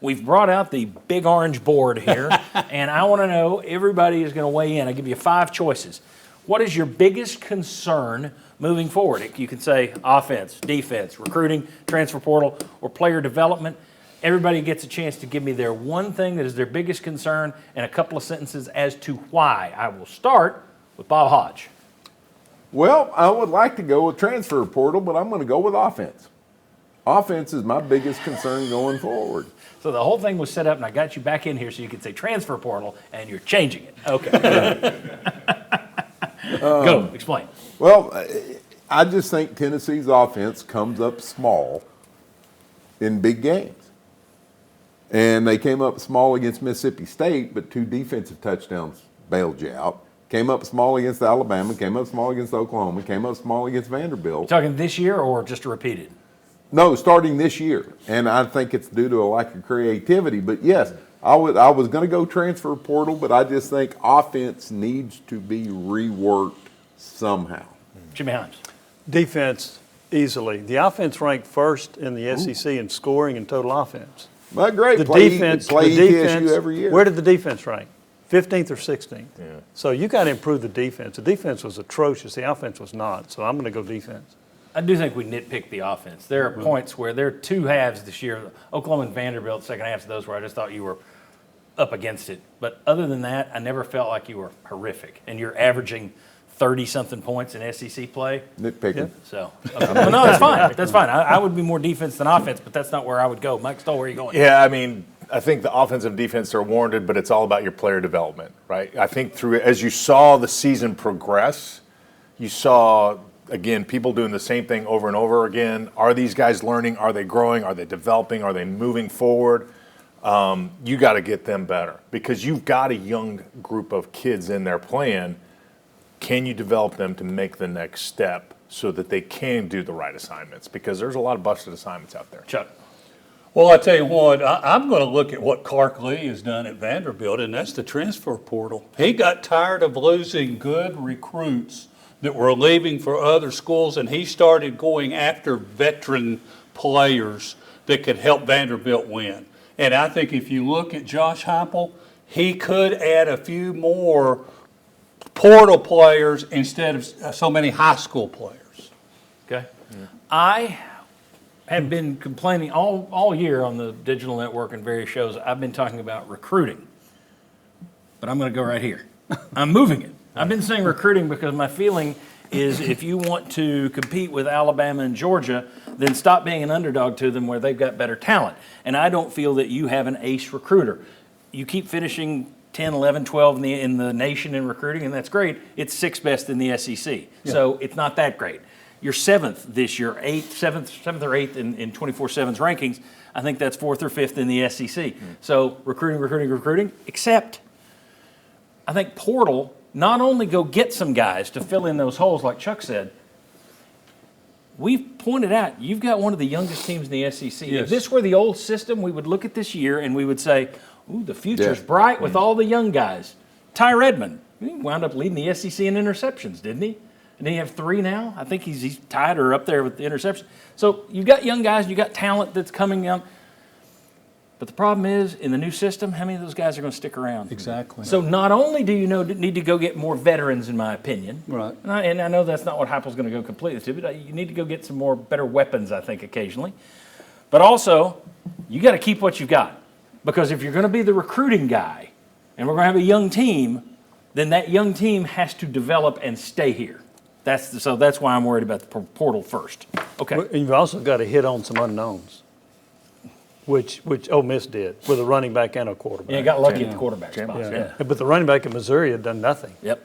We've brought out the big orange board here, and I want to know, everybody is going to weigh in. I give you 5 choices. What is your biggest concern moving forward? You can say offense, defense, recruiting, transfer portal, or player development. Everybody gets a chance to give me their one thing that is their biggest concern and a couple of sentences as to why. I will start with Bob Hodge. Well, I would like to go with transfer portal, but I'm going to go with offense. Offense is my biggest concern going forward. So the whole thing was set up, and I got you back in here so you could say transfer portal, and you're changing it. Okay. Go, explain. Well, I just think Tennessee's offense comes up small in big games. And they came up small against Mississippi State, but 2 defensive touchdowns bailed you out. Came up small against Alabama, came up small against Oklahoma, came up small against Vanderbilt. You talking this year or just repeated? No, starting this year. And I think it's due to a lack of creativity. But yes, I was going to go transfer portal, but I just think offense needs to be reworked somehow. Jimmy Himes. Defense, easily. The offense ranked first in the SEC in scoring and total offense. But great, The play defense, ETSU every year. where did the defense rank? 15th or 16th. Yeah. So you got to improve the defense. The defense was atrocious. The offense was not. So I'm going to go defense. I do think we nitpick the offense. There are points where there are 2 halves this year. Oklahoma and Vanderbilt, second halves of those where I just thought you were up against it. But other than that, I never felt like you were horrific. And you're averaging 30-something points in SEC play. Nitpicking. Yeah. So, well, no, that's fine. That's fine. I would be more defense than offense, but that's not where I would go. Mike Stoll, where are you going? Yeah, I mean, I think the offense and defense are warranted, but it's all about your player development, right? I think as you saw the season progress, you saw, again, people doing the same thing over and over again. Are these guys learning? Are they growing? Are they developing? Are they moving forward? You got to get them better because you've got a young group of kids in there playing. Can you develop them to make the next step so that they can do the right assignments? Because there's a lot of busted assignments out there. Chuck. Well, I tell you what, I'm going to look at what Clark Lee has done at Vanderbilt, and that's the transfer portal. He got tired of losing good recruits that were leaving for other schools, and he started going after veteran players that could help Vanderbilt win. And I think if you look at Josh Heupel, he could add a few more portal players instead of so many high school players. Okay. Yeah. I have been complaining all year on the digital network and various shows. I've been talking about recruiting, but I'm going to go right here. I'm moving it. I've been saying recruiting because my feeling is if you want to compete with Alabama and Georgia, then stop being an underdog to them where they've got better talent. And I don't feel that you have an ace recruiter. You keep finishing 10, 11, 12 in the nation in recruiting, and that's great. It's 6th best in the SEC. Yeah. So it's not that great. You're 7th this year, 7th or 8th in 24/7's rankings. I think that's 4th or 5th in the SEC. So recruiting, except I think portal, not only go get some guys to fill in those holes like Chuck said, we've pointed out you've got one of the youngest teams in the SEC. Yes. If this were the old system, we would look at this year and we would say, ooh, the future's bright with all the young guys. Ty Redmond, he wound up leading the SEC in interceptions, didn't he? And he have 3 now? I think he's tied or up there with the interception. So you've got young guys, you've got talent that's coming young. But the problem is, in the new system, how many of those guys are going to stick around? Exactly. So not only do you need to go get more veterans, in my opinion, Right. And I know that's not what Heupel's going to go completely to, but you need to go get some more better weapons, I think, occasionally. But also, you got to keep what you've got. Because if you're going to be the recruiting guy, and we're going to have a young team, then that young team has to develop and stay here. So that's why I'm worried about the portal first. Okay. And you've also got to hit on some unknowns, which Ole Miss did with a running back and a quarterback. Yeah, got lucky at the quarterback spot. Yeah. But the running back in Missouri had done nothing. Yep.